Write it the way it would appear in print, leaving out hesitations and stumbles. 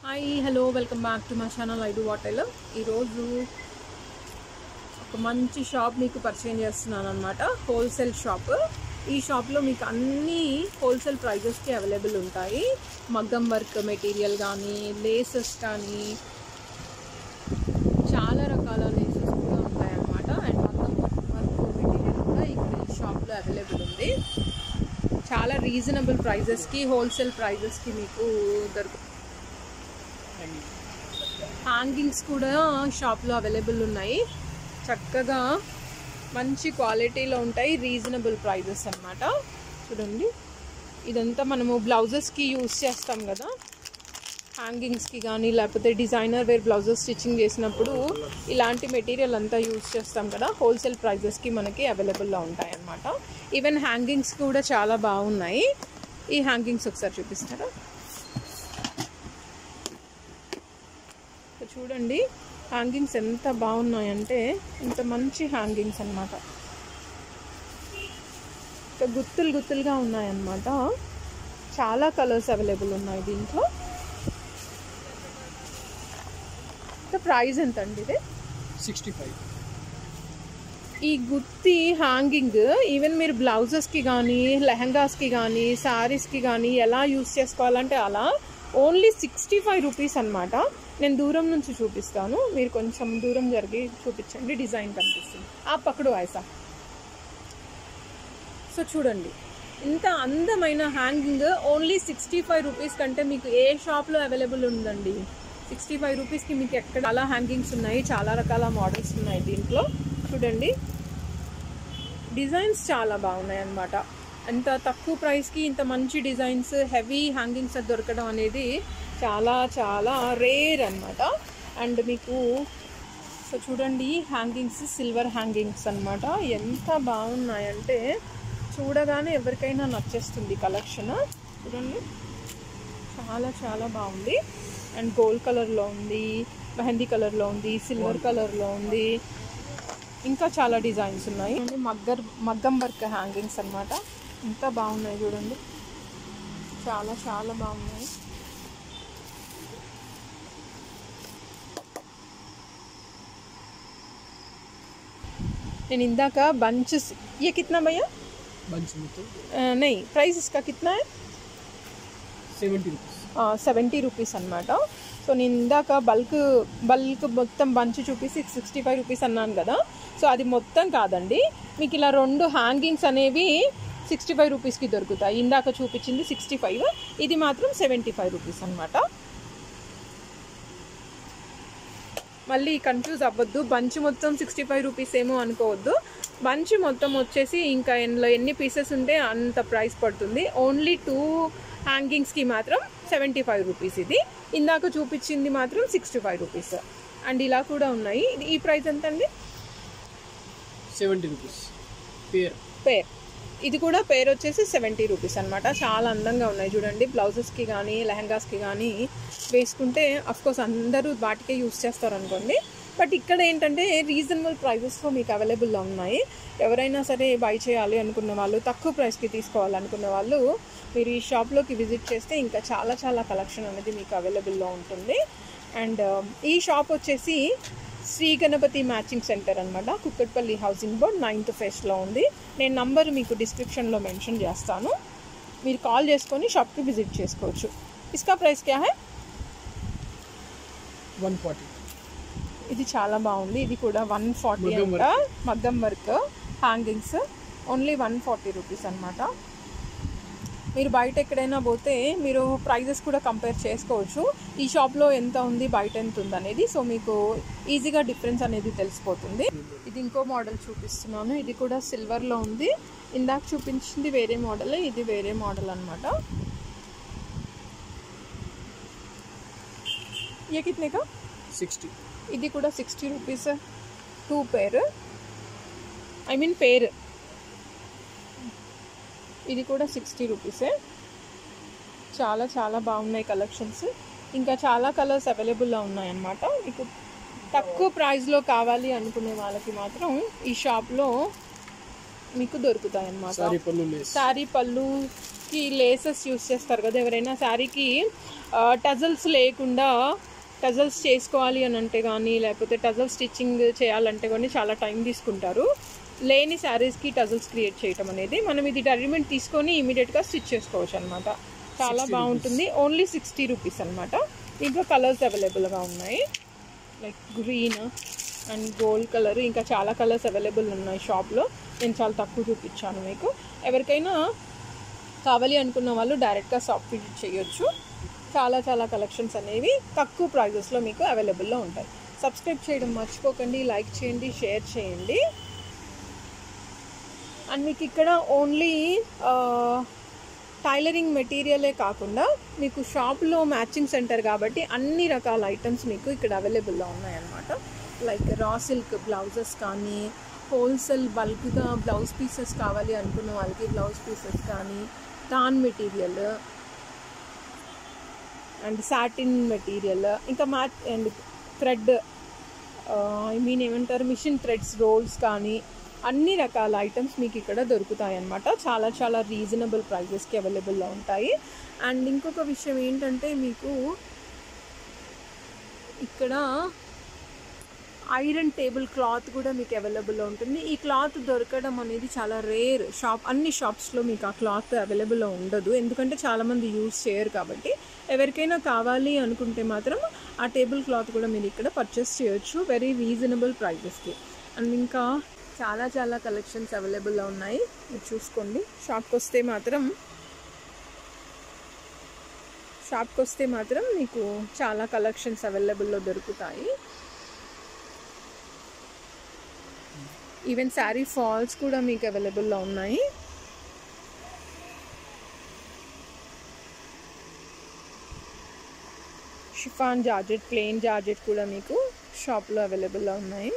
Hi hello welcome back to my channel I do what I love. ఈరోజు ఒక మంచి shop మీకు పరిచయం చేస్తున్నాను అనమాట. Wholesale shop. ఈ షాప్లో మీకు అన్ని హోల్సేల్ ప్రైజెస్కి అవైలబుల్ ఉంటాయి. మగ్గం వర్క్ మెటీరియల్ కానీ, లేసెస్ కానీ, చాలా రకాల లేసెస్ కూడా ఉంటాయి అన్నమాట. అండ్ మగ్గం వర్క్ మెటీరియల్ కూడా ఇక్కడ ఈ షాప్లో అవైలబుల్ ఉంది. చాలా రీజనబుల్ ప్రైజెస్కి, హోల్సేల్ ప్రైజెస్కి మీకు దొరుకుతుంది. హ్యాంగింగ్స్ కూడా షాప్లో అవైలబుల్ ఉన్నాయి. చక్కగా మంచి క్వాలిటీలో ఉంటాయి, రీజనబుల్ ప్రైజెస్ అన్నమాట. చూడండి, ఇదంతా మనము బ్లౌజెస్కి యూజ్ చేస్తాం కదా, హ్యాంగింగ్స్కి కానీ లేకపోతే డిజైనర్ వేర్ బ్లౌజెస్ స్టిచ్చింగ్ చేసినప్పుడు ఇలాంటి మెటీరియల్ అంతా యూజ్ చేస్తాం కదా. హోల్సేల్ ప్రైజెస్కి మనకి అవైలబుల్లో ఉంటాయి అన్నమాట. ఈవెన్ హ్యాంగింగ్స్ కూడా చాలా బాగున్నాయి. ఈ హ్యాంగింగ్స్ ఒకసారి చూపిస్తారా? చూడండి, హ్యాంగింగ్స్ ఎంత బాగున్నాయంటే ఇంత మంచి హ్యాంగింగ్స్ అన్నమాట. ఇంకా గుత్తులు గుత్తులుగా ఉన్నాయన్నమాట. చాలా కలర్స్ అవైలబుల్ ఉన్నాయి దీంట్లో. ప్రైస్ ఎంత అండి ఇది? 65. ఈ గుత్తి హ్యాంగింగ్ ఈవెన్ మీరు బ్లౌజెస్కి కానీ, లెహంగాస్కి కానీ, శారీస్కి కానీ ఎలా యూస్ చేసుకోవాలంటే అలా ఓన్లీ 65 రూపీస్ అనమాట. నేను దూరం నుంచి చూపిస్తాను, మీరు కొంచెం దూరం జరిగి చూపించండి, డిజైన్ కనిపిస్తుంది. ఆ పక్కడు ఐసా. సో చూడండి, ఇంత అందమైన హ్యాంగింగ్ ఓన్లీ 65 రూపీస్ కంటే మీకు ఏ షాప్లో అవైలబుల్ ఉందండి? 65 రూపీస్కి మీకు ఎక్కడ అలా హ్యాంగింగ్స్ ఉన్నాయి. చాలా రకాల మోడల్స్ ఉన్నాయి దీంట్లో. చూడండి, డిజైన్స్ చాలా బాగున్నాయి అన్నమాట. అంత తక్కువ ప్రైస్కి ఇంత మంచి డిజైన్స్, హెవీ హ్యాంగింగ్స్ దొరకడం అనేది చాలా చాలా రేర్ అన్నమాట. అండ్ మీకు సో చూడండి, హ్యాంగింగ్స్ సిల్వర్ హ్యాంగింగ్స్ అన్నమాట. ఎంత బాగున్నాయంటే చూడగానే ఎవరికైనా నచ్చేస్తుంది కలెక్షన్. చూడండి, చాలా చాలా బాగుంది. అండ్ గోల్డ్ కలర్లో ఉంది, మెహందీ కలర్లో ఉంది, సిల్వర్ కలర్లో ఉంది, ఇంకా చాలా డిజైన్స్ ఉన్నాయి. మగ్గం వర్క్ హ్యాంగింగ్స్ అన్నమాట. ఎంత బాగున్నాయి చూడండి, చాలా చాలా బాగున్నాయి. నేను ఇందాక बंचेस, ये कितना भैया? बंच में तो नहीं, प्राइस इसका कितना है? 70 रुपीस. 70 రూపీస్ అనమాట. సో నేను ఇందాక బల్క్ మొత్తం బంచ్ చూపిసి 65 రూపీస్ అన్నాను కదా. సో అది మొత్తం కాదండి, మీకు ఇలా 2 హ్యాంగింగ్స్ అనేవి 65 రూపీస్కి దొరుకుతాయి. ఇందాక చూపించింది 65, ఇది మాత్రం 75 రూపీస్ అనమాట. మళ్ళీ కన్ఫ్యూజ్ అవ్వద్దు, బంచ్ మొత్తం 65 రూపీస్ ఏమో అనుకోవద్దు. బంచ్ మొత్తం వచ్చేసి ఇంకా ఎన్ని పీసెస్ ఉంటే అంత ప్రైస్ పడుతుంది. ఓన్లీ 2 హ్యాంగింగ్స్కి మాత్రం 75 రూపీస్. ఇది ఇందాక చూపించింది మాత్రం 65 రూపీస్. అండ్ ఇలా కూడా ఉన్నాయి. ఈ ప్రైస్ ఎంత అండి? 70 రూపీస్ పేర్. ఇది కూడా పేర్ వచ్చేసి 70 రూపీస్ అనమాట. చాలా అందంగా ఉన్నాయి చూడండి. బ్లౌజెస్కి కానీ లెహంగాస్కి కానీ వేసుకుంటే అఫ్కోర్స్ అందరూ వాటికే యూస్ చేస్తారు అనుకోండి. బట్ ఇక్కడ ఏంటంటే రీజనబుల్ ప్రైజెస్లో మీకు అవైలబుల్లో ఉన్నాయి. ఎవరైనా సరే బై చేయాలి అనుకున్న వాళ్ళు, తక్కువ ప్రైస్కి తీసుకోవాలనుకున్న వాళ్ళు మీరు ఈ షాప్లోకి విజిట్ చేస్తే ఇంకా చాలా చాలా కలెక్షన్ అనేది మీకు అవైలబుల్లో ఉంటుంది. అండ్ ఈ షాప్ వచ్చేసి శ్రీ గణపతి మ్యాచింగ్ సెంటర్ అనమాట. కుక్కట్పల్లి హౌసింగ్ బోర్డ్ 9th ఫేస్లో ఉంది. నేను నంబర్ మీకు డిస్క్రిప్షన్లో మెన్షన్ చేస్తాను, మీరు కాల్ చేసుకొని షాప్కి విజిట్ చేసుకోవచ్చు. ఇస్కా ప్రైస్ క్యా హై? 140. ఇది చాలా బాగుంది. ఇది కూడా 140 అంట. మగ్గం వర్క్ హ్యాంగింగ్స్ ఓన్లీ 140 రూపీస్ అనమాట. మీరు బయట ఎక్కడైనా పోతే మీరు ప్రైజెస్ కూడా కంపేర్ చేసుకోవచ్చు, ఈ షాప్లో ఎంత ఉంది, బయట ఎంత ఉంది అనేది. సో మీకు ఈజీగా డిఫరెన్స్ అనేది తెలిసిపోతుంది. ఇది ఇంకో మోడల్ చూపిస్తున్నాను. ఇది కూడా సిల్వర్లో ఉంది. ఇందాక చూపించింది వేరే మోడల్, ఇది వేరే మోడల్ అనమాట. ये कितने का? 60. ఇది కూడా 60 రూపీస్. 2 పేర్, ఐ మీన్ పేర్. ఇది కూడా 60 రూపీసే. చాలా చాలా బాగున్నాయి కలెక్షన్స్. ఇంకా చాలా కలర్స్ అవైలబుల్లో ఉన్నాయన్నమాట. మీకు తక్కువ ప్రైస్లో కావాలి అనుకునే వాళ్ళకి మాత్రం ఈ షాప్లో మీకు దొరుకుతాయి అన్నమాట. సారీ పళ్ళు లేస్. శారీ పళ్ళుకి లేసెస్ యూస్ చేస్తారు కదా ఎవరైనా, శారీకి టజల్స్ లేకుండా టజల్స్ చేసుకోవాలి అని అంటే కానీ, లేకపోతే టజల్ స్టిచ్చింగ్ చేయాలంటే కానీ చాలా టైం తీసుకుంటారు. లేని శారీస్కి టజల్స్ క్రియేట్ చేయటం అనేది, మనం ఇది రెడీమేడ్ తీసుకొని ఇమీడియట్గా స్టిచ్ చేసుకోవచ్చు అనమాట. చాలా బాగుంటుంది. ఓన్లీ 60 రూపీస్ అనమాట. దీంట్లో కలర్స్ అవైలబుల్గా ఉన్నాయి, like green and gold colour, ఇంకా చాలా కలర్స్ అవైలబుల్ ఉన్నాయి షాప్లో. నేను చాలా తక్కువ చూపించాను మీకు. ఎవరికైనా కావాలి అనుకున్న వాళ్ళు డైరెక్ట్గా షాప్ విజిట్ చేయొచ్చు. చాలా చాలా కలెక్షన్స్ అనేవి తక్కువ ప్రైజెస్లో మీకు అవైలబుల్లో ఉంటాయి. సబ్స్క్రైబ్ చేయడం మర్చిపోకండి, లైక్ చేయండి, షేర్ చేయండి. అండ్ మీకు ఇక్కడ ఓన్లీ టైలరింగ్ మెటీరియలే కాకుండా మీకు షాప్లో మ్యాచింగ్ సెంటర్ కాబట్టి అన్ని రకాల ఐటమ్స్ మీకు ఇక్కడ అవైలబుల్లో ఉన్నాయన్నమాట. లైక్ రా సిల్క్ బ్లౌజెస్ కానీ, హోల్సేల్ బల్క్గా బ్లౌజ్ పీసెస్ కావాలి అనుకున్న వాళ్ళకి బ్లౌజ్ పీసెస్ కానీ, tan material and satin material, ఇంకా మ్యాట్ అండ్ థ్రెడ్ ఏమంటారు మిషన్ థ్రెడ్స్ రోల్స్ కానీ, అన్ని రకాల ఐటమ్స్ మీకు ఇక్కడ దొరుకుతాయి అన్నమాట. చాలా చాలా రీజనబుల్ ప్రైజెస్కి అవైలబుల్లో ఉంటాయి. అండ్ ఇంకొక విషయం ఏంటంటే మీకు ఇక్కడ ఐరన్ టేబుల్ క్లాత్ కూడా మీకు అవైలబుల్లో ఉంటుంది. ఈ క్లాత్ దొరకడం అనేది చాలా రేర్. అన్ని షాప్స్లో మీకు ఆ క్లాత్ అవైలబుల్లో ఉండదు, ఎందుకంటే చాలామంది యూజ్ చేయరు కాబట్టి. ఎవరికైనా కావాలి అనుకుంటే మాత్రం ఆ టేబుల్ క్లాత్ కూడా మీరు ఇక్కడ పర్చేస్ చేయొచ్చు వెరీ రీజనబుల్ ప్రైజెస్కి. అండ్ ఇంకా చాలా చాలా కలెక్షన్స్ అవైలబుల్లో ఉన్నాయి, మీరు చూసుకోండి. షాప్కి వస్తే మాత్రం మీకు చాలా కలెక్షన్స్ అవైలబుల్లో దొరుకుతాయి. ఈవెన్ శారీ ఫాల్స్ కూడా మీకు అవైలబుల్లో ఉన్నాయి. షిఫాన్ జార్జెట్, ప్లెయిన్ జార్జెట్ కూడా మీకు షాప్లో అవైలబుల్లో ఉన్నాయి.